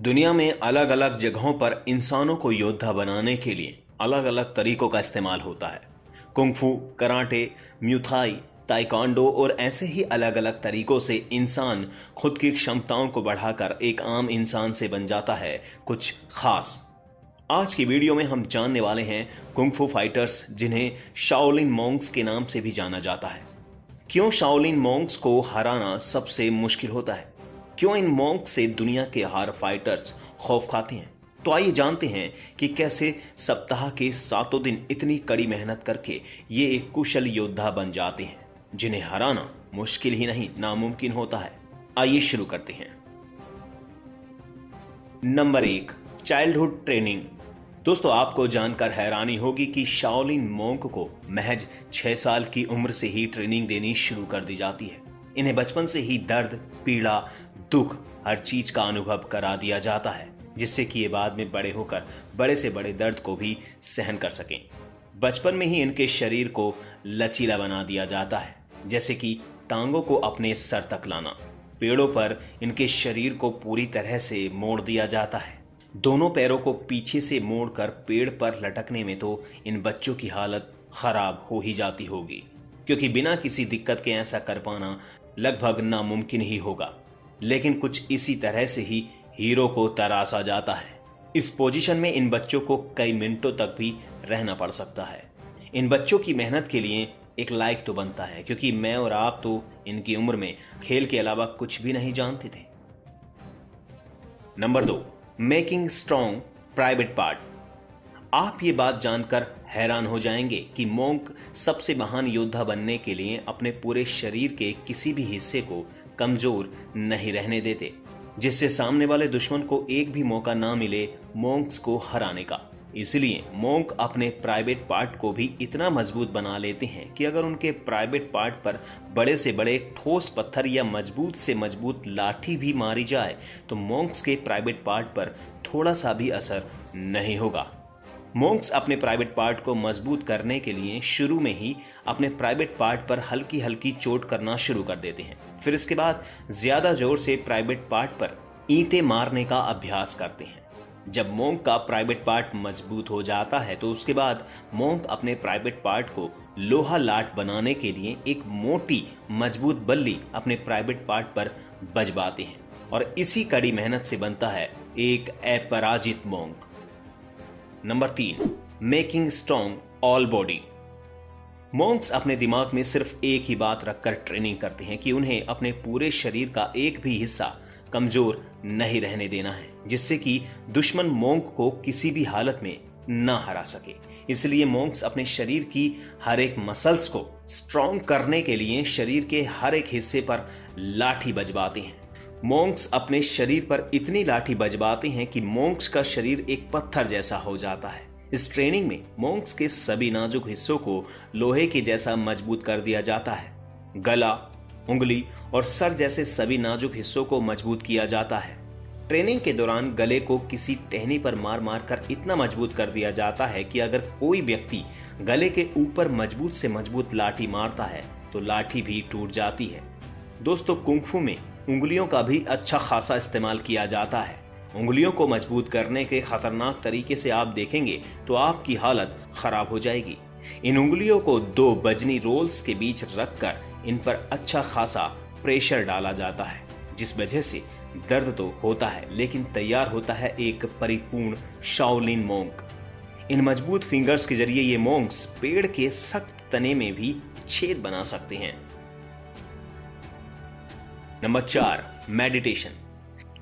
दुनिया में अलग अलग जगहों पर इंसानों को योद्धा बनाने के लिए अलग अलग तरीकों का इस्तेमाल होता है। कुंग-फू, कराटे, म्यूथाई, ताइक्वांडो और ऐसे ही अलग अलग तरीकों से इंसान खुद की क्षमताओं को बढ़ाकर एक आम इंसान से बन जाता है कुछ खास। आज की वीडियो में हम जानने वाले हैं कुंग-फू फाइटर्स, जिन्हें शाओलिन मॉन्क्स के नाम से भी जाना जाता है। क्यों शाओलिन मॉन्क्स को हराना सबसे मुश्किल होता है? क्यों इन मॉन्क से दुनिया के हर फाइटर्स खौफ खाते हैं? तो आइए जानते हैं कि कैसे सप्ताह के 7 दिन इतनी कड़ी मेहनत करके ये एक कुशल योद्धा बन जाते हैं, जिन्हें हराना मुश्किल ही नहीं नामुमकिन होता है। आइए शुरू करते हैं। Number 1, childhood training. दोस्तों, आपको जानकर हैरानी होगी कि शाओलिन मॉन्क को महज 6 साल की उम्र से ही ट्रेनिंग देनी शुरू कर दी जाती है। इन्हें बचपन से ही दर्द, पीड़ा, दुख, हर चीज का अनुभव करा दिया जाता है, जिससे कि ये बाद में बड़े होकर बड़े से बड़े दर्द को भी सहन कर सकें। बचपन में ही इनके शरीर को लचीला बना दिया जाता है, जैसे कि टांगों को अपने सर तक लाना। पेड़ों पर इनके शरीर को पूरी तरह से मोड़ दिया जाता है। दोनों पैरों को पीछे से मोड़कर पेड़ पर लटकने में तो इन बच्चों की हालत खराब हो ही जाती होगी, क्योंकि बिना किसी दिक्कत के ऐसा कर पाना लगभग नामुमकिन ही होगा। लेकिन कुछ इसी तरह से ही हीरो को तराशा जाता है। इस पोजीशन में इन बच्चों को कई मिनटों तक भी रहना पड़ सकता है। इन बच्चों की मेहनत के लिए एक लाइक तो बनता है, क्योंकि मैं और आप तो इनकी उम्र में खेल के अलावा कुछ भी नहीं जानते थे। Number 2, making strong private part. आप ये बात जानकर हैरान हो जाएंगे कि मॉन्क सबसे महान योद्धा बनने के लिए अपने पूरे शरीर के किसी भी हिस्से को कमजोर नहीं रहने देते, जिससे सामने वाले दुश्मन को एक भी मौका ना मिले मॉन्क्स को हराने का। इसलिए मॉन्क अपने प्राइवेट पार्ट को भी इतना मजबूत बना लेते हैं कि अगर उनके प्राइवेट पार्ट पर बड़े से बड़े ठोस पत्थर या मजबूत से मजबूत लाठी भी मारी जाए तो मॉन्क्स के प्राइवेट पार्ट पर थोड़ा सा भी असर नहीं होगा। मॉन्क्स अपने प्राइवेट पार्ट को मजबूत करने के लिए शुरू में ही अपने प्राइवेट पार्ट पर हल्की हल्की चोट करना शुरू कर देते हैं। फिर इसके बाद ज्यादा जोर से प्राइवेट पार्ट पर ईंटें मारने का अभ्यास करते हैं। जब मॉन्क का प्राइवेट पार्ट मजबूत हो जाता है तो उसके बाद मॉन्क अपने प्राइवेट पार्ट को लोहा लाट बनाने के लिए एक मोटी मजबूत बल्ली अपने प्राइवेट पार्ट पर बजवाते हैं, और इसी कड़ी मेहनत से बनता है एक अपराजित monk. Number 3, making strong all body. Monks अपने दिमाग में सिर्फ एक ही बात रखकर ट्रेनिंग करते हैं कि उन्हें अपने पूरे शरीर का एक भी हिस्सा कमजोर नहीं रहने देना है, जिससे कि दुश्मन मॉन्क को किसी भी हालत में ना हरा सके। इसलिए मॉन्क्स अपने शरीर की हर एक मसल्स को स्ट्रॉन्ग करने के लिए शरीर के हर एक हिस्से पर लाठी बजवाते हैं। मॉन्क्स अपने शरीर पर इतनी लाठी बजवाते हैं कि मॉन्क्स का शरीर एक पत्थर जैसा हो जाता है। इस ट्रेनिंग में मॉन्क्स के सभी नाजुक हिस्सों को लोहे के जैसा मजबूत कर दिया जाता है। गला, उंगली और सर जैसे सभी नाजुक हिस्सों को मजबूत किया जाता है। ट्रेनिंग के दौरान गले को किसी टहनी पर मार मार कर इतना मजबूत कर दिया जाता है कि अगर कोई व्यक्ति गले के ऊपर मजबूत से मजबूत लाठी मारता है तो लाठी भी टूट जाती है। दोस्तों, कुंग-फू में उंगलियों का भी अच्छा खासा इस्तेमाल किया जाता है। उंगलियों को मजबूत करने के खतरनाक तरीके से आप देखेंगे तो आपकी हालत खराब हो जाएगी। इन उंगलियों को 2 बजनी रोल्स के बीच रखकर इन पर अच्छा खासा प्रेशर डाला जाता है, जिस वजह से दर्द तो होता है लेकिन तैयार होता है एक परिपूर्ण शाओलिन मॉन्क। इन मजबूत फिंगर्स के जरिए ये मॉन्क्स पेड़ के सख्त तने में भी छेद बना सकते हैं। Number 4, meditation.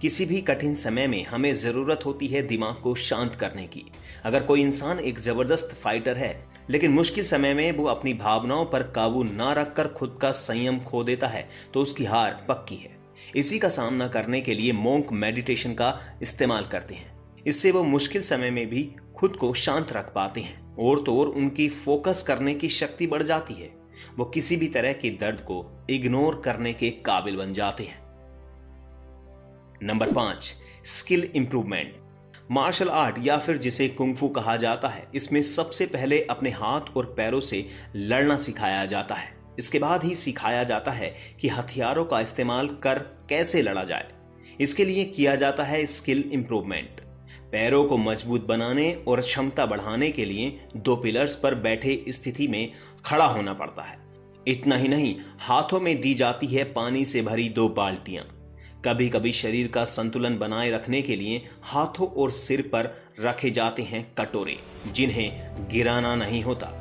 किसी भी कठिन समय में हमें जरूरत होती है दिमाग को शांत करने की। अगर कोई इंसान एक जबरदस्त फाइटर है लेकिन मुश्किल समय में वो अपनी भावनाओं पर काबू ना रखकर खुद का संयम खो देता है तो उसकी हार पक्की है। इसी का सामना करने के लिए मॉन्क मेडिटेशन का इस्तेमाल करते हैं। इससे वो मुश्किल समय में भी खुद को शांत रख पाते हैं, और तो और उनकी फोकस करने की शक्ति बढ़ जाती है। वो किसी भी तरह के दर्द को इग्नोर करने के काबिल बन जाते हैं। Number 5, skill improvement. Martial art या फिर जिसे कुंग-फू कहा जाता है, इसमें सबसे पहले अपने हाथ और पैरों से लड़ना सिखाया जाता है। इसके बाद ही सिखाया जाता है कि हथियारों का इस्तेमाल कर कैसे लड़ा जाए। इसके लिए किया जाता है स्किल इंप्रूवमेंट। पैरों को मजबूत बनाने और क्षमता बढ़ाने के लिए 2 पिलर्स पर बैठे स्थिति में खड़ा होना पड़ता है। इतना ही नहीं, हाथों में दी जाती है पानी से भरी 2 बाल्टियां। कभी कभी शरीर का संतुलन बनाए रखने के लिए हाथों और सिर पर रखे जाते हैं कटोरे, जिन्हें गिराना नहीं होता।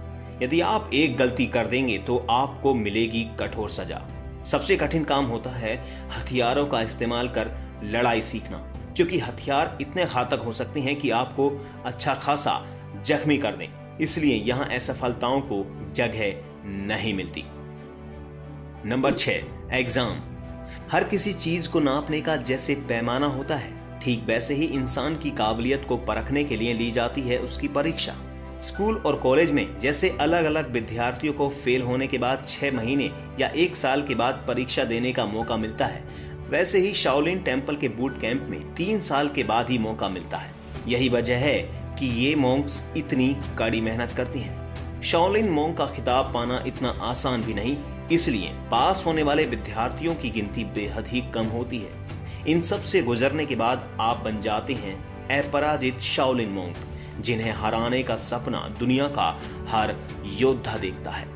यदि आप एक गलती कर देंगे तो आपको मिलेगी कठोर सजा। सबसे कठिन काम होता है हथियारों का इस्तेमाल कर लड़ाई सीखना, क्योंकि हथियार इतने घातक हो सकते हैं कि आपको अच्छा खासा जख्मी कर दें। इसलिए यहां असफलताओं को जगह नहीं मिलती। Number 6, exam. हर किसी चीज को नापने का जैसे पैमाना होता है, ठीक वैसे ही इंसान की काबिलियत को परखने के लिए ली जाती है उसकी परीक्षा। स्कूल और कॉलेज में जैसे अलग अलग विद्यार्थियों को फेल होने के बाद 6 महीने या 1 साल के बाद परीक्षा देने का मौका मिलता है, वैसे ही शाओलिन टेम्पल के बूट कैंप में 3 साल के बाद ही मौका मिलता है। यही वजह है कि ये मॉन्क्स इतनी कड़ी मेहनत करती हैं। शाओलिन मॉन्क का खिताब पाना इतना आसान भी नहीं, इसलिए पास होने वाले विद्यार्थियों की गिनती बेहद ही कम होती है। इन सब से गुजरने के बाद आप बन जाते हैं अपराजित शाओलिन मॉन्क, जिन्हें हराने का सपना दुनिया का हर योद्धा देखता है।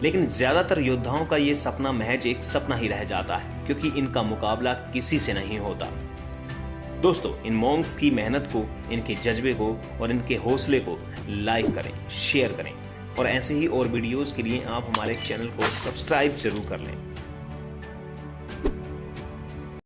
लेकिन ज्यादातर योद्धाओं का ये सपना महज एक सपना ही रह जाता है, क्योंकि इनका मुकाबला किसी से नहीं होता। दोस्तों, इन मॉन्क्स की मेहनत को, इनके जज्बे को और इनके हौसले को लाइक करें, शेयर करें और ऐसे ही और वीडियोस के लिए आप हमारे चैनल को सब्सक्राइब जरूर कर लें।